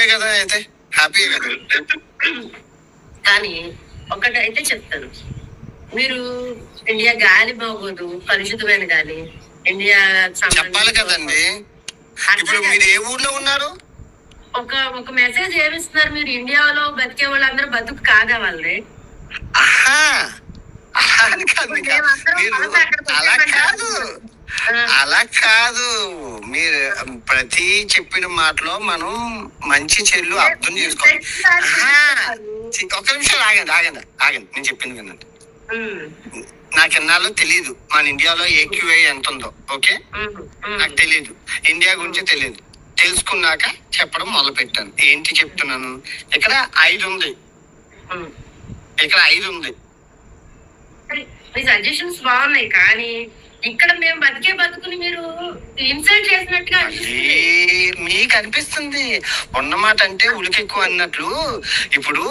Enjoy కదా, అయితే happy కదా. కానీ ఒకటైతే చెప్తాను, మీరు ఇండియా గాలి బాగోదు, కలుషితమైన గాలి ఇండియా చెప్పాలి కదండి. ఇప్పుడు మీరు ఏ ఊర్లో ఉన్నారు? ఒక మెసేజ్ ఏమిస్తున్నారు, మీరు ఇండియాలో బతికే వాళ్ళందరూ బతుకు కాదా వాళ్ళే? అలా కాదు, మీరు ప్రతి చెప్పిన మాటలో మనం మంచి చెల్లు అర్థం చేసుకోవాలి. ఒక నిమిషం ఆగండి నేను చెప్పింది వినండి. నాకు ఎన్నాళ్ళు తెలియదు మన ఇండియాలో ఏక్యూఐ ఎంత ఉందో. ఓకే, నాకు తెలియదు, ఇండియా గురించి తెలియదు. తెలుసుకున్నాక చెప్పడం మొదలు పెట్టాను. ఏంటి చెప్తున్నాను, ఇక్కడ 5 ఉంది, ఇక్కడ 5 ఉంది. మీ సజెషన్స్ బాగున్నాయి, కానీ ఇక్కడ మేము బతికే బతుకుని మీరు ఇన్సల్ట్ చేసినట్టుగా మీకు అనిపిస్తుంది. ఉన్నమాట అంటే ఉలికెక్కువ అన్నట్లు. ఇప్పుడు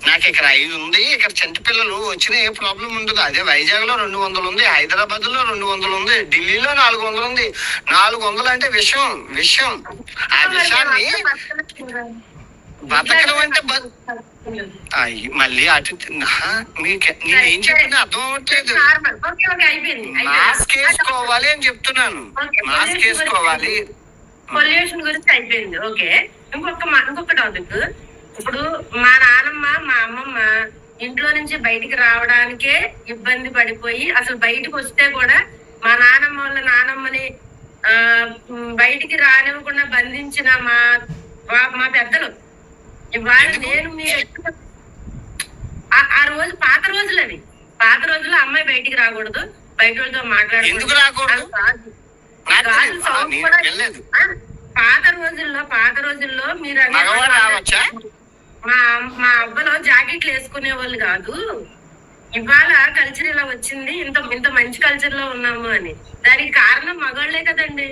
నాకు ఇక్కడ 5 ఉంది, ఇక్కడ చంటి పిల్లలు వచ్చిన ఏ ప్రాబ్లం ఉండదు. అదే వైజాగ్ లో 200 ఉంది, హైదరాబాద్ లో 200 ఉంది, ఢిల్లీలో 400 ఉంది. 400 అంటే విషయం. ఆ విషయాన్ని బతకడం అంటే మళ్ళీ అటు నేనేం చెప్పినా అర్థం అవ్వట్లేదు. మాస్క్ వేసుకోవాలి అని చెప్తున్నాను, మాస్క్ వేసుకోవాలి. పొల్యూషన్ గురించి అయిపోయింది. ఓకే, ఇంకొక టాపిక్. ఇప్పుడు మా నాన్నమ్మ మా అమ్మమ్మ ఇంట్లో నుంచి బయటికి రావడానికే ఇబ్బంది పడిపోయి, అసలు బయటకు వస్తే కూడా మా నాన్నమ్మ వాళ్ళ నానమ్మని బయటికి రానివ్వకుండా బంధించిన మా పెద్దలు. ఇవాళ నేను మీరు ఆ రోజు పాత రోజులు అవి. పాత రోజుల్లో అమ్మాయి బయటికి రాకూడదు, బయట వాళ్ళతో మాట్లాడకూడదు. పాత రోజుల్లో మీరు మా అబ్బలో జాకెట్లు వేసుకునే వాళ్ళు కాదు. ఇవాళ కల్చర్ ఇలా వచ్చింది, ఇంత మంచి కల్చర్ లో ఉన్నాము అని. దానికి కారణం మగవాళ్లే కదండి.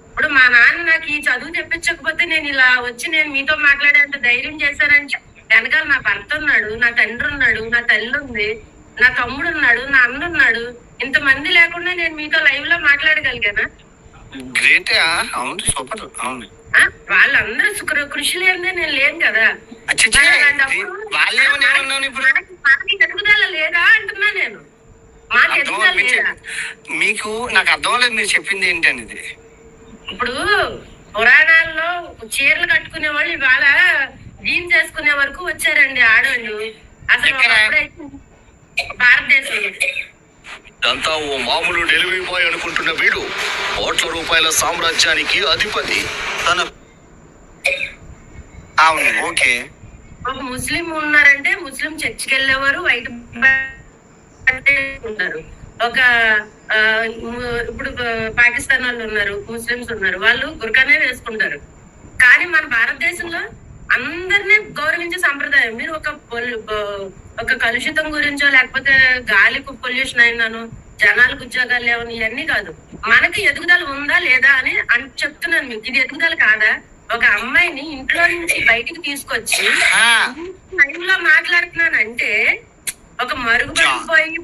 ఇప్పుడు మా నాన్న నాకు ఈ చదువు తెప్పించకపోతే నేను ఇలా వచ్చి నేను మీతో మాట్లాడేంత ధైర్యం చేశానంటే వెనకాల నా భర్త ఉన్నాడు, నా తండ్రి ఉన్నాడు, నా తల్లి ఉంది, నా తమ్ముడు ఉన్నాడు, నా అన్న ఉన్నాడు. ఇంతమంది లేకుండా నేను మీతో లైవ్ లో మాట్లాడగలిగానా? వాళ్ళందరూ కృషి లేదే నేను లేను కదా. మనకి ఎదుగుదల లేదా అంటున్నా నేను. మాకు ఎదుగుదల లేదా? మీకు నాకు అర్థం లేదు మీరు చెప్పింది ఏంటనేది. ఇప్పుడు పురాణాల్లో చీరలు కట్టుకునే వాళ్ళు ఇవాళ జీన్స్ వేసుకునే వరకు వచ్చారండి ఆడవాళ్ళు. అసలు భారతదేశంలో అంతా ఓ మామూలు డెలివరీ బాయ్ అనుకుంటున్న వీడు కోట్ల రూపాయల సామ్రాజ్యానికి అధిపతి. ఓకే, ఒక ముస్లిం ఉన్నారంటే ముస్లిం చర్చికి వెళ్ళేవారు, వైట్ ఉంటారు. ఒక ఇప్పుడు పాకిస్తాన్ వాళ్ళు ఉన్నారు, ముస్లిమ్స్ ఉన్నారు, వాళ్ళు గుర్ఖానే వేసుకుంటారు. కానీ మన భారతదేశంలో అందరినీ గౌరవించే సంప్రదాయం. మీరు ఒక కలుషితం గురించో లేకపోతే గాలి పొల్యూషన్ అయిందను, జనాలకు ఉద్యోగాలు లేవని ఇవన్నీ కాదు. మనకి ఎదుగుదల ఉందా లేదా అని చెప్తున్నాను మీకు. ఇది ఎదుగుదల కాదా? ఒక అమ్మాయిని ఇంట్లో నుంచి బయటికి తీసుకొచ్చి టైంలో మాట్లాడుతున్నానంటే ఒక మరుగుపడిపోయి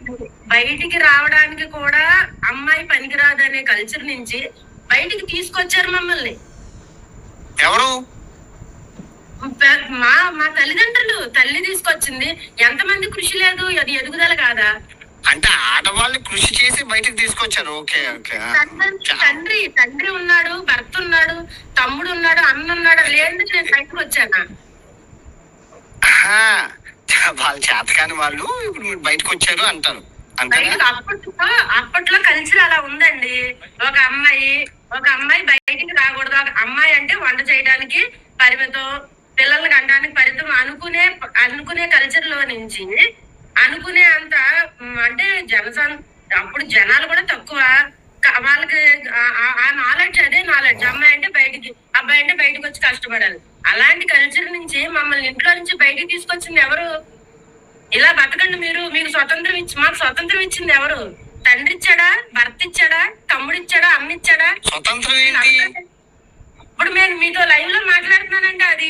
బయటికి రావడానికి కూడా అమ్మాయి పనికిరాదు అనే కల్చర్ నుంచి బయటికి తీసుకొచ్చారు మమ్మల్ని. ఎవరు? మా తల్లిదండ్రులు. తల్లి తీసుకొచ్చింది. ఎంతమంది కృషి లేదు? అది ఎదుగుదల కాదా? అంటే ఆడవాళ్ళు కృషి చేసి బయటకు తీసుకొచ్చారు. Okay okay. తండ్రి ఉన్నాడు, భర్త ఉన్నాడు, తమ్ముడు ఉన్నాడు, అన్న ఉన్నాడు. లేదు నేను బయటకు వచ్చానా? వాళ్ళు చేతకాని వాళ్ళు ఇప్పుడు మీరు బయటకు వచ్చారు అంటారు. అప్పట్లో కల్చర్ అలా ఉందండి. ఒక అమ్మాయి బయటికి రాకూడదు. ఒక అమ్మాయి అంటే వంట చేయడానికి పరిమితం, పిల్లలకి అనడానికి పరిమితం అనుకునే కల్చర్ లో నుంచి అనుకునే అంత అంటే అప్పుడు జనాలు కూడా తక్కువ. వాళ్ళకి ఆ నాలెడ్జ్, అదే నాలెడ్జ్. అమ్మాయి అంటే బయటికి, అబ్బాయి అంటే బయటకు వచ్చి కష్టపడాలి. అలాంటి కల్చర్ నుంచి మమ్మల్ని ఇంట్లో నుంచి బయటికి తీసుకొచ్చింది ఎవరు? ఇలా బతకండి మీరు, మీకు స్వతంత్రం మాకు స్వతంత్రం ఇచ్చింది ఎవరు? తండ్రి ఇచ్చాడా? భర్త ఇచ్చాడా? తమ్ముడు ఇచ్చాడా? అమ్మ ఇచ్చాడా? స్వతంత్రం ఇప్పుడు నేను మీతో లైవ్ లో మాట్లాడుతున్నానంటే అది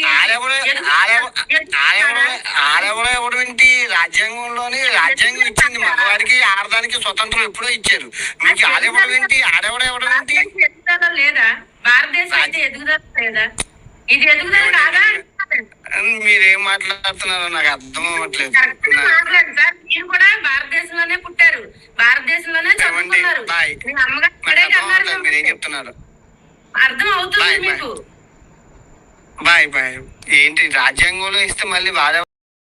ఆడెవడేంటి? రాజ్యాంగంలోని రాజ్యాంగం ఇచ్చింది మగవాడికి ఆడదానికి స్వతంత్రం ఎప్పుడో ఇచ్చారు. మీకు ఆడెవడేంటి? ఆడెవడేంటి? ఎదుగుదల లేదా? భారతదేశం అయితే ఎదుగుదల లేదా? ఇది ఎదుగుదల కాదా? మీరేం మాట్లాడుతున్నారో నాకు అర్థం అవ్వట్లేదు. మాట్లాడు సార్, మీరు కూడా భారతదేశంలోనే పుట్టారు, భారతదేశంలోనే చదువుకున్నారు. మీ అమ్మగారు మీరేం చెప్తున్నారు? అర్థం అవుతుంది మీకు? Bye bye. ఏంటి రాజ్యాంగంలో ఇస్తే మళ్ళీ బాధ